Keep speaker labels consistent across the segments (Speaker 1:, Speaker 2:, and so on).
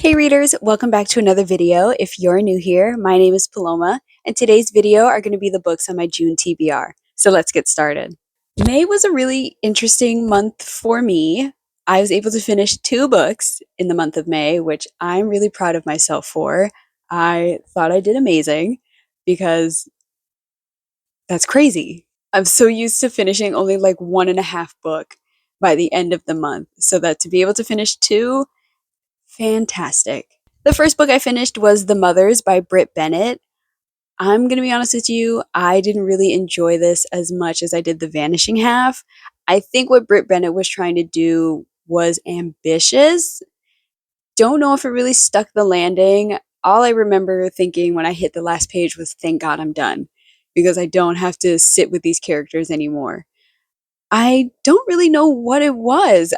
Speaker 1: Hey readers, welcome back to another video. If you're new here, my name is Paloma, and today's video are going to be the books on my June TBR. So let's get started. May was a really interesting month for me. I was able to finish 2 books in the month of May, which I'm really proud of myself for. I thought I did amazing because that's crazy. I'm so used to finishing only like 1.5 book by the end of the month. So that to be able to finish 2, fantastic. The first book I finished was The Mothers by Bennett. I'm going to be honest with you, I didn't really enjoy this as much as I did The Vanishing Half. I think what Bennett was trying to do was ambitious. Don't know if it really stuck the landing. All I remember thinking when I hit the last page was, thank God I'm done, because I don't have to sit with these characters anymore. I don't really know what it was.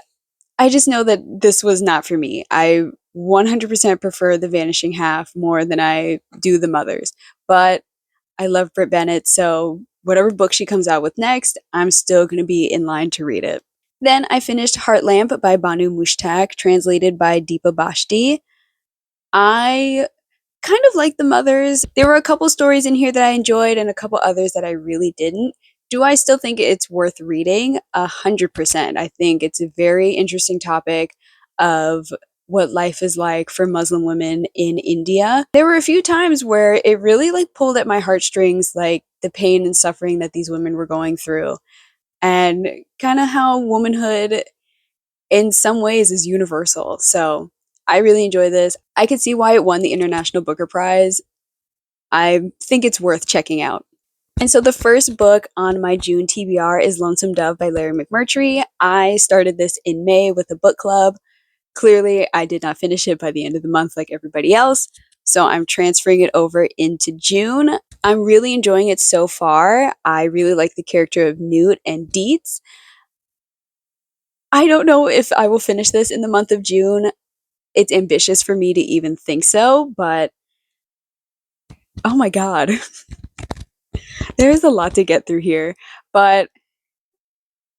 Speaker 1: I just know that this was not for me. I 100% prefer The Vanishing Half more than I do The Mothers. But I love Brit Bennett, so whatever book she comes out with next, I'm still going to be in line to read it. Then I finished Heartlamp by Banu Mushtaq, translated by Deepa Bhashti. I kind of like The Mothers. There were a couple stories in here that I enjoyed and a couple others that I really didn't. Do I still think it's worth reading? 100%. I think it's a very interesting topic of what life is like for Muslim women in India. There were a few times where it really like pulled at my heartstrings, like the pain and suffering that these women were going through, and kind of how womanhood in some ways is universal. So I really enjoy this. I could see why it won the International Booker Prize. I think it's worth checking out. And so the first book on my June TBR is Lonesome Dove by Larry McMurtry. I started this in May with a book club. Clearly, I did not finish it by the end of the month like everybody else, so I'm transferring it over into June. I'm really enjoying it so far. I really like the character of Newt and Dietz. I don't know if I will finish this in the month of June. It's ambitious for me to even think so, but oh my god. There's a lot to get through here, but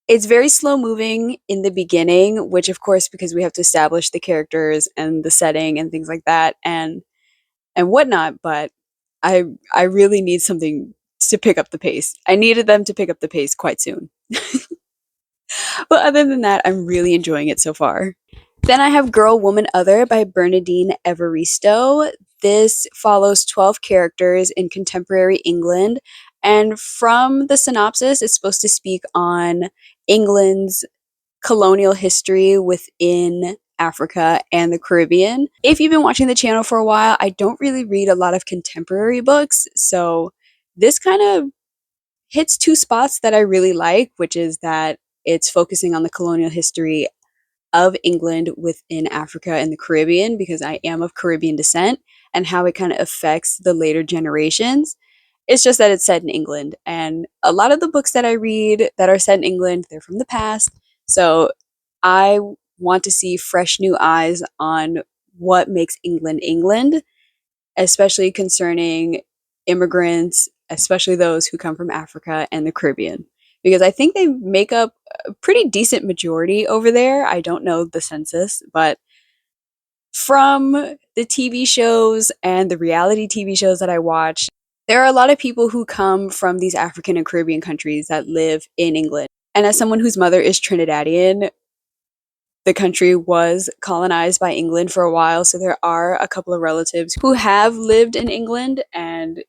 Speaker 1: it's very slow moving in the beginning, which of course because we have to establish the characters and the setting and things like that and whatnot, but I really need something to pick up the pace. I needed them to pick up the pace quite soon. But other than that, I'm really enjoying it so far. Then I have Girl, Woman, Other by Bernadine Evaristo. This follows 12 characters in contemporary England, and from the synopsis, it's supposed to speak on England's colonial history within Africa and the Caribbean. If you've been watching the channel for a while, I don't really read a lot of contemporary books, so this kind of hits 2 spots that I really like, which is that it's focusing on the colonial history of England within Africa and the Caribbean, because I am of Caribbean descent, and how it kind of affects the later generations. It's just that it's set in England, and a lot of the books that I read that are set in England, they're from the past. So I want to see fresh new eyes on what makes England England, especially concerning immigrants, especially those who come from Africa and the Caribbean, because I think they make up a pretty decent majority over there. I don't know the census, but from the TV shows and the reality TV shows that I watch, there are a lot of people who come from these African and Caribbean countries that live in England. And as someone whose mother is Trinidadian, the country was colonized by England for a while, so there are a couple of relatives who have lived in England, and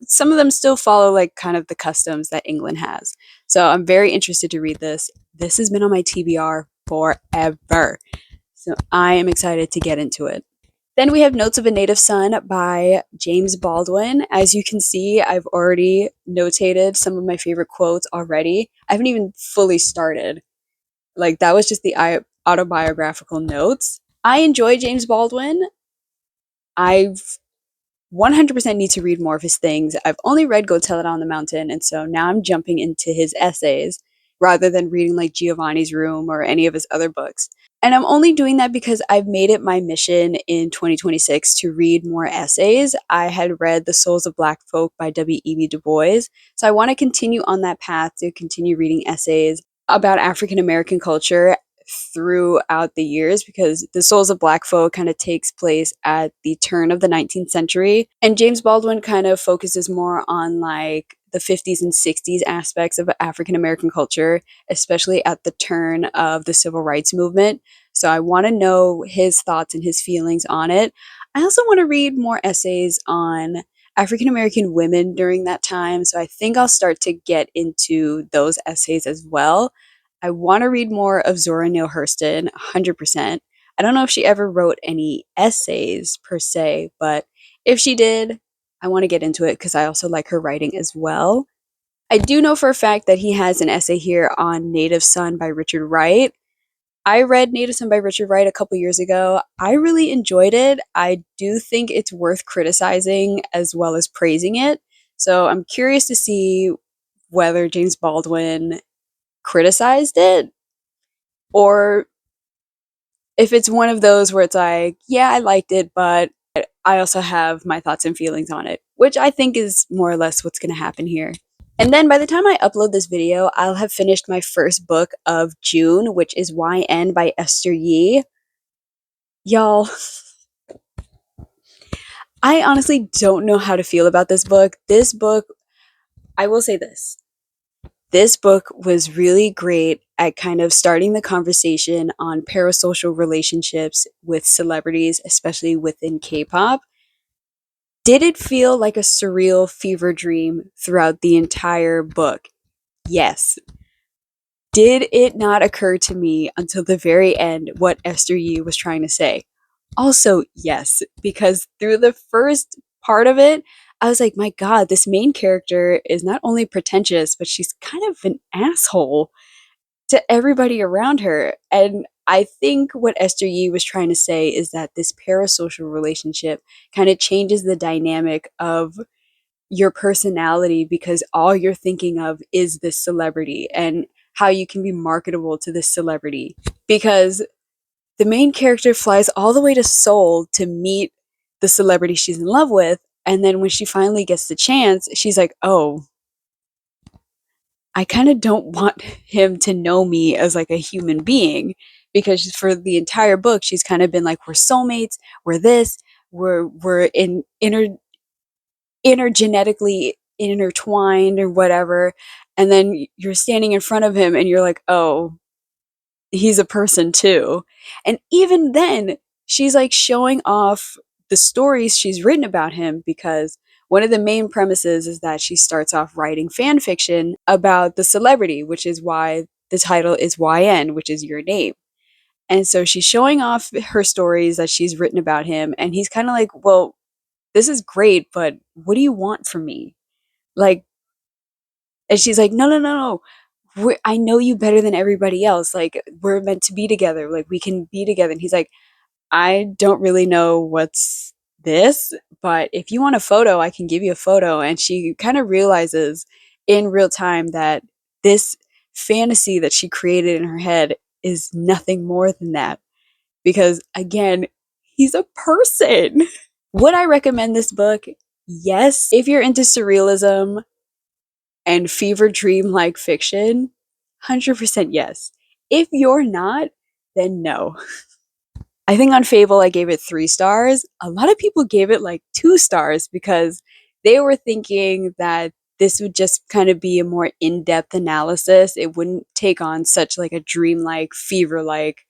Speaker 1: some of them still follow like kind of the customs that England has. So I'm very interested to read this. This has been on my TBR forever, so I am excited to get into it. Then we have Notes of a Native Son by James Baldwin. As you can see, I've already notated some of my favorite quotes already. I haven't even fully started. Like, that was just the autobiographical notes. I enjoy James Baldwin. I've 100% need to read more of his things. I've only read Go Tell It on the Mountain, and so now I'm jumping into his essays rather than reading like Giovanni's Room or any of his other books. And I'm only doing that because I've made it my mission in 2026 to read more essays. I had read The Souls of Black Folk by W.E.B. Du Bois, so I want to continue on that path to continue reading essays about African American culture throughout the years because The Souls of Black Folk kind of takes place at the turn of the 19th century. And James Baldwin kind of focuses more on like the 50s and 60s aspects of African American culture, especially at the turn of the civil rights movement. So I want to know his thoughts and his feelings on it. I also want to read more essays on African American women during that time. So I think I'll start to get into those essays as well. I want to read more of Zora Neale Hurston, 100%. I don't know if she ever wrote any essays per se, but if she did, I want to get into it because I also like her writing as well. I do know for a fact that he has an essay here on Native Son by Richard Wright. I read Native Son by Richard Wright a couple years ago. I really enjoyed it. I do think it's worth criticizing as well as praising it. So I'm curious to see whether James Baldwin criticized it or if it's one of those where it's like, yeah, I liked it, but I also have my thoughts and feelings on it, which I think is more or less what's going to happen here. And then by the time I upload this video, I'll have finished my first book of June, which is YN by Esther Yee. Y'all, I honestly don't know how to feel about this book. This book, I will say this. This book was really great at kind of starting the conversation on parasocial relationships with celebrities, especially within K-pop. Did it feel like a surreal fever dream throughout the entire book? Yes. Did it not occur to me until the very end what Esther Yee was trying to say? Also, yes, because through the first part of it, I was like, my God, this main character is not only pretentious, but she's kind of an asshole to everybody around her. And I think what Esther Yee was trying to say is that this parasocial relationship kind of changes the dynamic of your personality because all you're thinking of is this celebrity and how you can be marketable to this celebrity. Because the main character flies all the way to Seoul to meet the celebrity she's in love with. And then when she finally gets the chance, she's like, oh, I kind of don't want him to know me as like a human being because for the entire book she's kind of been like we're soulmates, we're this, we're in intergenetically intertwined or whatever, and then you're standing in front of him and you're like, "Oh, he's a person too." And even then she's like showing off the stories she's written about him because one of the main premises is that she starts off writing fan fiction about the celebrity, which is why the title is YN, which is your name. And so she's showing off her stories that she's written about him. And he's kind of like, well, this is great, but what do you want from me? Like, and she's like, no, no, no, no. I know you better than everybody else. Like, we're meant to be together. Like, we can be together. And he's like, I don't really know what's this, but if you want a photo, I can give you a photo. And she kind of realizes in real time that this fantasy that she created in her head is nothing more than that. Because again, he's a person. Would I recommend this book? Yes. If you're into surrealism and fever dream like fiction, 100% yes. If you're not, then no. I think on Fable I gave it 3 stars. A lot of people gave it like 2 stars because they were thinking that this would just kind of be a more in-depth analysis. It wouldn't take on such like a dreamlike, fever-like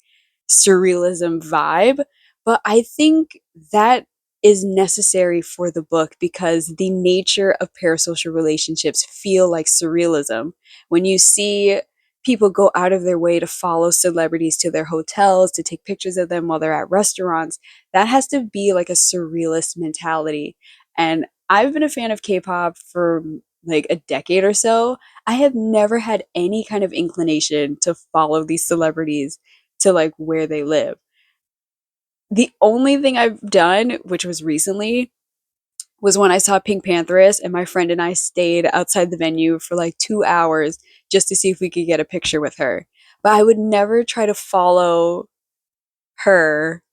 Speaker 1: surrealism vibe. But I think that is necessary for the book because the nature of parasocial relationships feel like surrealism. When you see people go out of their way to follow celebrities to their hotels, to take pictures of them while they're at restaurants, that has to be like a surrealist mentality. And I've been a fan of K-pop for like a decade or so. I have never had any kind of inclination to follow these celebrities to like where they live. The only thing I've done, which was recently, was when I saw Pink Pantheress and my friend and I stayed outside the venue for like 2 hours just to see if we could get a picture with her. But I would never try to follow her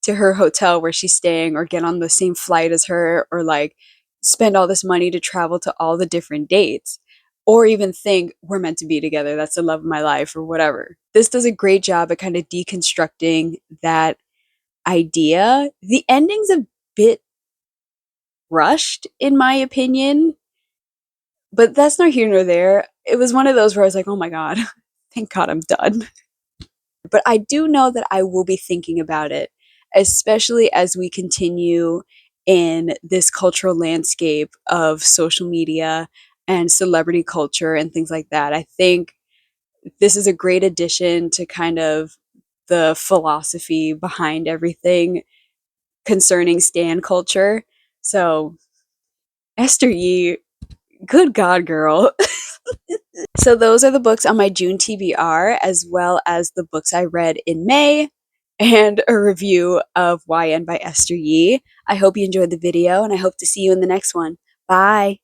Speaker 1: to her hotel where she's staying or get on the same flight as her or like spend all this money to travel to all the different dates. or even think we're meant to be together, that's the love of my life, or whatever. This does a great job at kind of deconstructing that idea. The ending's a bit rushed, in my opinion, but that's not here nor there. It was one of those where I was like, oh my God, thank God I'm done. But I do know that I will be thinking about it, especially as we continue in this cultural landscape of social media and celebrity culture and things like that. I think this is a great addition to kind of the philosophy behind everything concerning stan culture. So, Esther Yee, good God, girl. So those are the books on my June TBR, as well as the books I read in May, and a review of YN by Esther Yee. I hope you enjoyed the video, and I hope to see you in the next one. Bye!